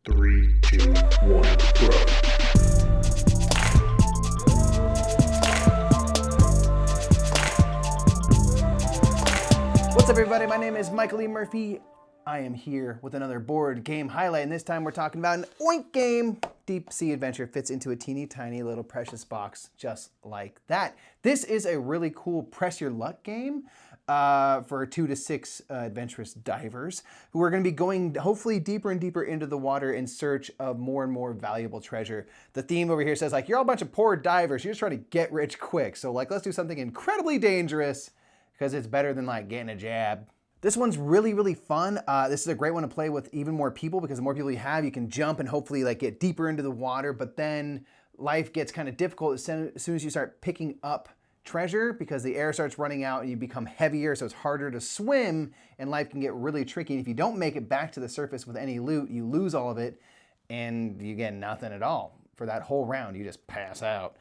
3, 2, 1, go. What's up, everybody? My name is Michael E. Murphy. I am here with another board game highlight, and this time we're talking about an oink game. Deep Sea Adventure fits into a teeny tiny little precious box just like that. This is a really cool press your luck game for 2 to 6 adventurous divers who are going to be going hopefully deeper and deeper into the water in search of more and more valuable treasure. The theme over here says like, you're all a bunch of poor divers. You're just trying to get rich quick. So like, let's do something incredibly dangerous because it's better than like getting a jab. This one's really, really fun. This is a great one to play with even more people because the more people you have, you can jump and hopefully like get deeper into the water, but then life gets kind of difficult as soon as you start picking up treasure because the air starts running out and you become heavier, so it's harder to swim and life can get really tricky. And if you don't make it back to the surface with any loot, you lose all of it and you get nothing at all. For that whole round, you just pass out.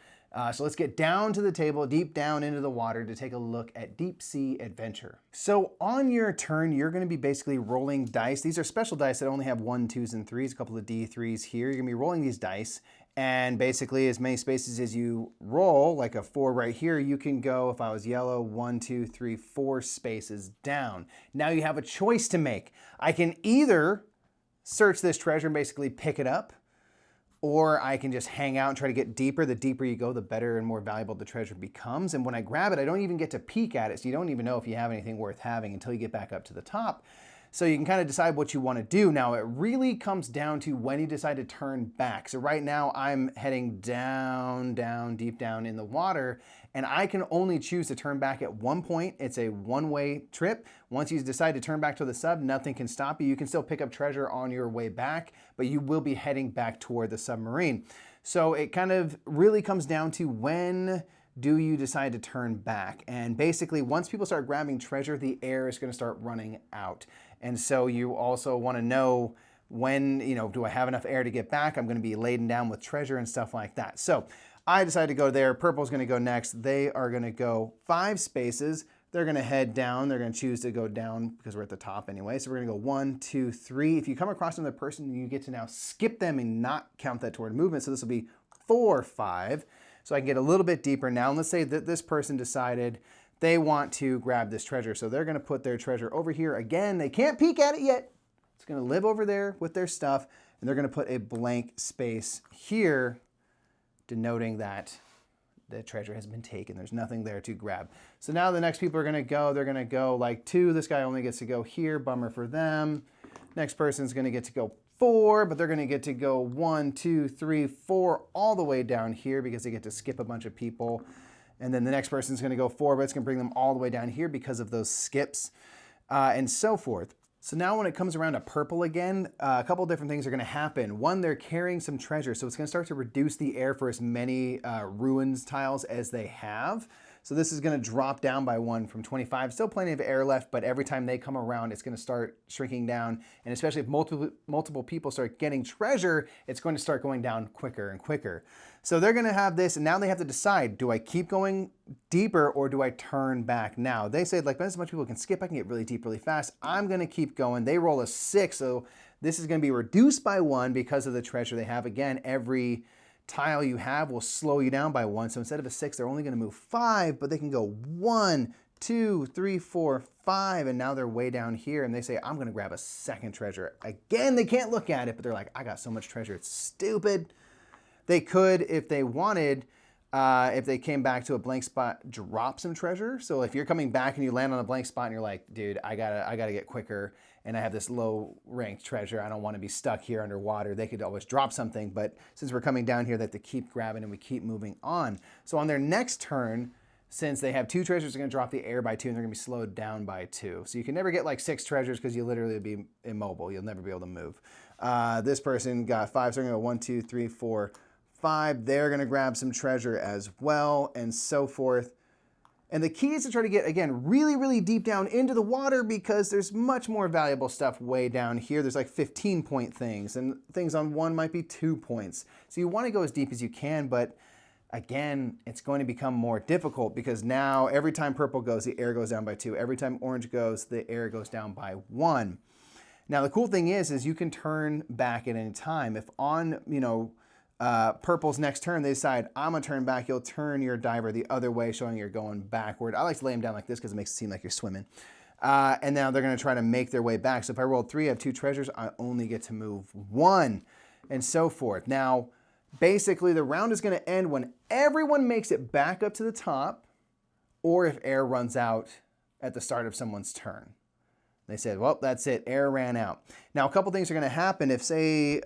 So let's get down to the table, deep down into the water to take a look at Deep Sea Adventure. So on your turn, you're going to be basically rolling dice. These are special dice that only have 1, 2s, and 3s, a couple of D3s here. You're going to be rolling these dice, and basically as many spaces as you roll, like a 4 right here, you can go, if I was yellow, 1, 2, 3, 4 spaces down. Now you have a choice to make. I can either search this treasure and basically pick it up, or I can just hang out and try to get deeper. The deeper you go, the better and more valuable the treasure becomes. And when I grab it, I don't even get to peek at it, so you don't even know if you have anything worth having until you get back up to the top. So you can kind of decide what you want to do. Now, it really comes down to when you decide to turn back. So right now, I'm heading down, deep down in the water, and I can only choose to turn back at one point. It's a one-way trip. Once you decide to turn back to the sub, nothing can stop you. You can still pick up treasure on your way back, but you will be heading back toward the submarine. So it kind of really comes down to when do you decide to turn back? And basically, once people start grabbing treasure, the air is going to start running out. And so you also want to know when, do I have enough air to get back? I'm going to be laden down with treasure and stuff like that. So I decided to go there. Purple's going to go next. They are going to go 5 spaces. They're going to head down. They're going to choose to go down because we're at the top anyway. So we're going to go 1, 2, 3. If you come across another person, you get to now skip them and not count that toward movement. So this will be 4, 5. So I can get a little bit deeper now. And let's say that this person decided they want to grab this treasure. So they're going to put their treasure over here. Again, they can't peek at it yet. It's going to live over there with their stuff. And they're going to put a blank space here, denoting that the treasure has been taken. There's nothing there to grab. So now the next people are going to go. They're going to go like 2. This guy only gets to go here. Bummer for them. Next person's going to get to go 4, but they're going to get to go 1, 2, 3, 4 all the way down here because they get to skip a bunch of people. And then the next person's going to go 4, but it's going to bring them all the way down here because of those skips and so forth. So now when it comes around to purple again, a couple different things are going to happen. One, they're carrying some treasure, so it's going to start to reduce the air for as many ruins tiles as they have. So this is going to drop down by 1 from 25. Still plenty of air left, but every time they come around, it's going to start shrinking down. And especially if multiple people start getting treasure, it's going to start going down quicker and quicker. So they're going to have this, and now they have to decide, do I keep going deeper or do I turn back now? They say, like, as much people can skip, I can get really deep really fast. I'm going to keep going. They roll a 6, so this is going to be reduced by 1 because of the treasure they have. Again, every tile you have will slow you down by 1. So instead of a 6, they're only going to move 5, but they can go 1, 2, 3, 4, 5, and now they're way down here, and they say, I'm going to grab a second treasure. Again, they can't look at it, but they're like, I got so much treasure, it's stupid. They could, if they wanted, if they came back to a blank spot, drop some treasure. So if you're coming back and you land on a blank spot and you're like, dude, I gotta get quicker, and I have this low ranked treasure, I don't want to be stuck here underwater, they could always drop something. But since we're coming down here, they have to keep grabbing and we keep moving on. So on their next turn, since they have 2 treasures, they're going to drop the air by 2, and they're going to be slowed down by 2. So you can never get like 6 treasures because you literally would be immobile. You'll never be able to move. This person got 5, so they're going to go 1, 2, 3, 4, 5. They're going to grab some treasure as well, and so forth. And the key is to try to get, again, really, really deep down into the water because there's much more valuable stuff way down here. There's like 15-point things, and things on 1 might be 2 points. So you want to go as deep as you can, but again, it's going to become more difficult because now every time purple goes, the air goes down by 2. Every time orange goes, the air goes down by 1. Now the cool thing is you can turn back at any time. If on, purple's next turn, they decide, I'm gonna turn back, you'll turn your diver the other way, showing you're going backward. I like to lay them down like this because it makes it seem like you're swimming. And now they're gonna try to make their way back. So if I rolled 3, I have 2 treasures, I only get to move 1, and so forth. Now, basically the round is gonna end when everyone makes it back up to the top, or if air runs out at the start of someone's turn. They said, well, that's it, air ran out. Now, a couple things are gonna happen. If, say,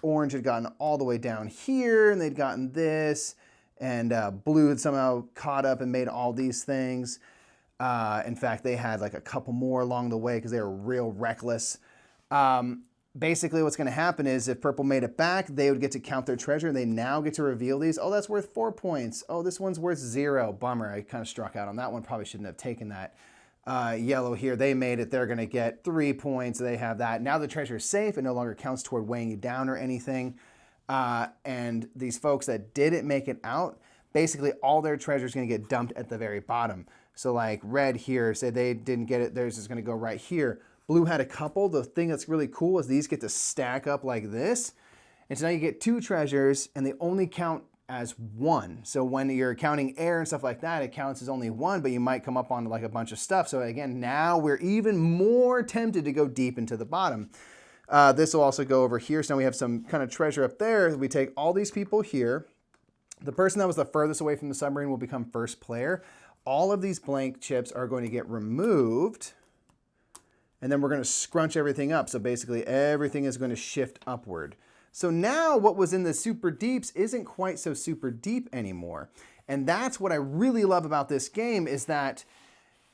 orange had gotten all the way down here, and they'd gotten this, and blue had somehow caught up and made all these things. In fact, they had like a couple more along the way because they were real reckless. Basically, what's gonna happen is if purple made it back, they would get to count their treasure, and they now get to reveal these. Oh, that's worth 4 points. Oh, this one's worth 0. Bummer, I kind of struck out on that one. Probably shouldn't have taken that. Yellow here, they made it. They're going to get 3 points. They have that. Now the treasure is safe. It no longer counts toward weighing you down or anything. And these folks that didn't make it out, basically all their treasure is going to get dumped at the very bottom. So like red here, say they didn't get it, theirs is going to go right here. Blue had a couple. The thing that's really cool is these get to stack up like this. And so now you get 2 treasures, and they only count as 1. So when you're counting air and stuff like that, it counts as only 1, but you might come up on like a bunch of stuff. So again, now we're even more tempted to go deep into the bottom. This will also go over here. So now we have some kind of treasure up there. We take all these people here. The person that was the furthest away from the submarine will become first player. All of these blank chips are going to get removed. And then we're going to scrunch everything up. So basically everything is going to shift upward. So now what was in the super deeps isn't quite so super deep anymore. And that's what I really love about this game, is that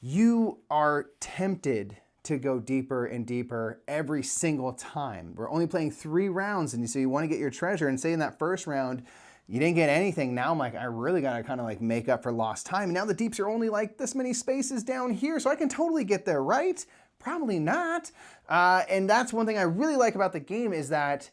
you are tempted to go deeper and deeper every single time. We're only playing 3 rounds, and so you want to get your treasure, and say in that first round, you didn't get anything. Now I'm like, I really got to kind of like make up for lost time. And now the deeps are only like this many spaces down here, so I can totally get there, right? Probably not. And that's one thing I really like about the game, is that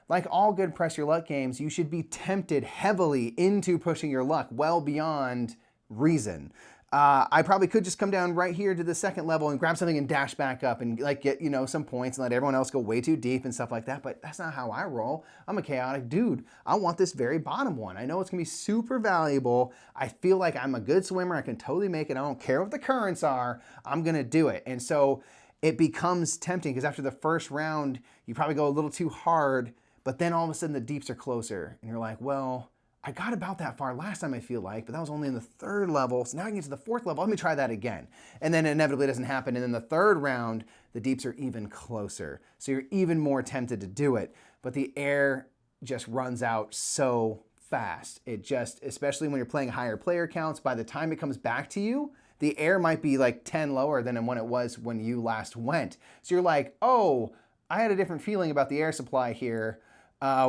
like all good press your luck games, you should be tempted heavily into pushing your luck well beyond reason. I probably could just come down right here to the second level and grab something and dash back up and like get, some points and let everyone else go way too deep and stuff like that. But that's not how I roll. I'm a chaotic dude. I want this very bottom one. I know it's gonna be super valuable. I feel like I'm a good swimmer. I can totally make it. I don't care what the currents are. I'm gonna do it. And so it becomes tempting, because after the first round, you probably go a little too hard, but then all of a sudden the deeps are closer and you're like, well, I got about that far last time, I feel like, but that was only in the 3rd level. So now I can get to the 4th level. Let me try that again. And then inevitably it doesn't happen. And then the 3rd round, the deeps are even closer. So you're even more tempted to do it. But the air just runs out so fast. It just, especially when you're playing higher player counts, by the time it comes back to you, the air might be like 10 lower than when it was when you last went. So you're like, oh, I had a different feeling about the air supply here.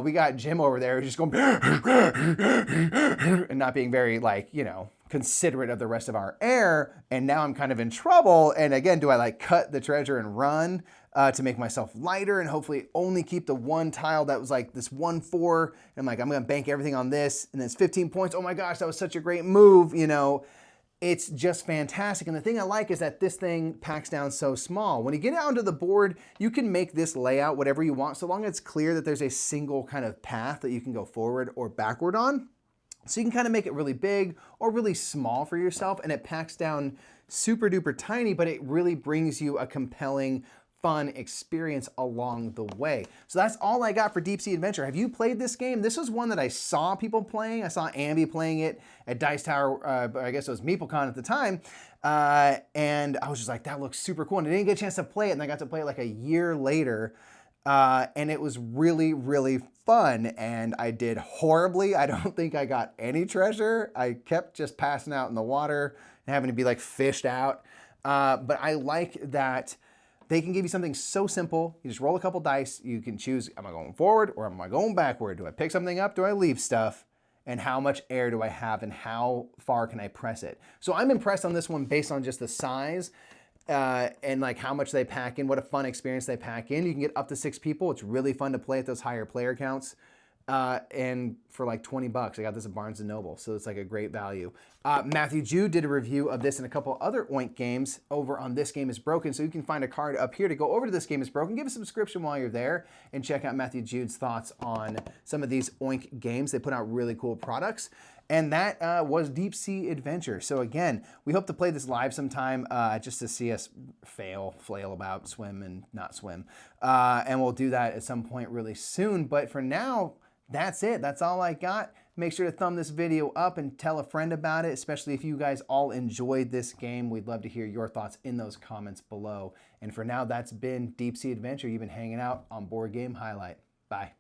We got Jim over there who's just going and not being very considerate of the rest of our air. And now I'm kind of in trouble. And again, do I like cut the treasure and run to make myself lighter and hopefully only keep the one tile that was like this 1-4. And I'm like, I'm going to bank everything on this. And then it's 15 points. Oh my gosh, that was such a great move, It's just fantastic. And the thing I like is that this thing packs down so small. When you get out onto the board, you can make this layout whatever you want, so long as it's clear that there's a single kind of path that you can go forward or backward on. So you can kind of make it really big or really small for yourself, and it packs down super duper tiny, but it really brings you a compelling, fun experience along the way. So that's all I got for Deep Sea Adventure. Have you played this game? This was one that I saw people playing. I saw Ambi playing it at Dice Tower, I guess it was MeepleCon at the time. And I was just like, that looks super cool. And I didn't get a chance to play it, and I got to play it like a year later. And it was really, really fun. And I did horribly. I don't think I got any treasure. I kept just passing out in the water and having to be like fished out. But I like that they can give you something so simple. You just roll a couple dice. You can choose, am I going forward or am I going backward? Do I pick something up? Do I leave stuff? And how much air do I have and how far can I press it? So I'm impressed on this one based on just the size and like how much they pack in, what a fun experience they pack in. You can get up to 6 people. It's really fun to play at those higher player counts. and for like 20 bucks. I got this at Barnes & Noble, so it's like a great value. Matthew Jude did a review of this and a couple other Oink games over on This Game is Broken, so you can find a card up here to go over to This Game is Broken. Give a subscription while you're there and check out Matthew Jude's thoughts on some of these Oink games. They put out really cool products. And that was Deep Sea Adventure. So again, we hope to play this live sometime just to see us flail about, swim and not swim. And we'll do that at some point really soon. But for now, that's it. That's all I got. Make sure to thumb this video up and tell a friend about it, especially if you guys all enjoyed this game. We'd love to hear your thoughts in those comments below. And for now, that's been Deep Sea Adventure. You've been hanging out on Board Game Highlight. Bye.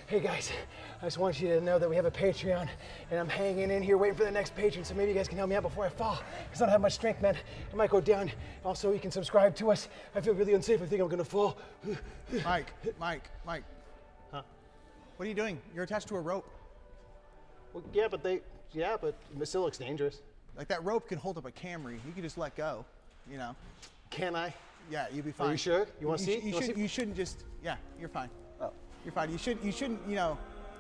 Hey guys, I just want you to know that we have a Patreon and I'm hanging in here waiting for the next patron, so maybe you guys can help me out before I fall, because I don't have much strength, man. I might go down. Also, you can subscribe to us. I feel really unsafe. I think I'm gonna fall. Mike. Huh? What are you doing? You're attached to a rope. Well, yeah, but it still looks dangerous. Like that rope can hold up a Camry. You can just let go, you know. Can I? Yeah, you'll be fine. Are you sure? You want to see? You shouldn't just, yeah, you're fine. Oh. You're fine. You shouldn't, you know,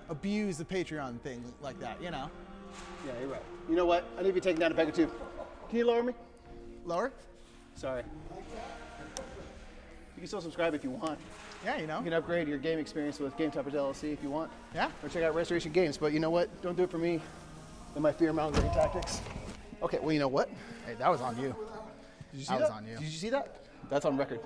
abuse the Patreon thing like that, you know. Yeah, you're right. You know what? I need to be taken down a peg or two. Can you lower me? Lower? Sorry. You can still subscribe if you want. Yeah, you know. You can upgrade your game experience with Game Toppers LLC if you want. Yeah. Or check out Restoration Games, but you know what? Don't do it for me and my fear-mongering tactics. Okay, well, you know what? Hey, that was on you. Did you see that? That was on you. Did you see that? That's on record.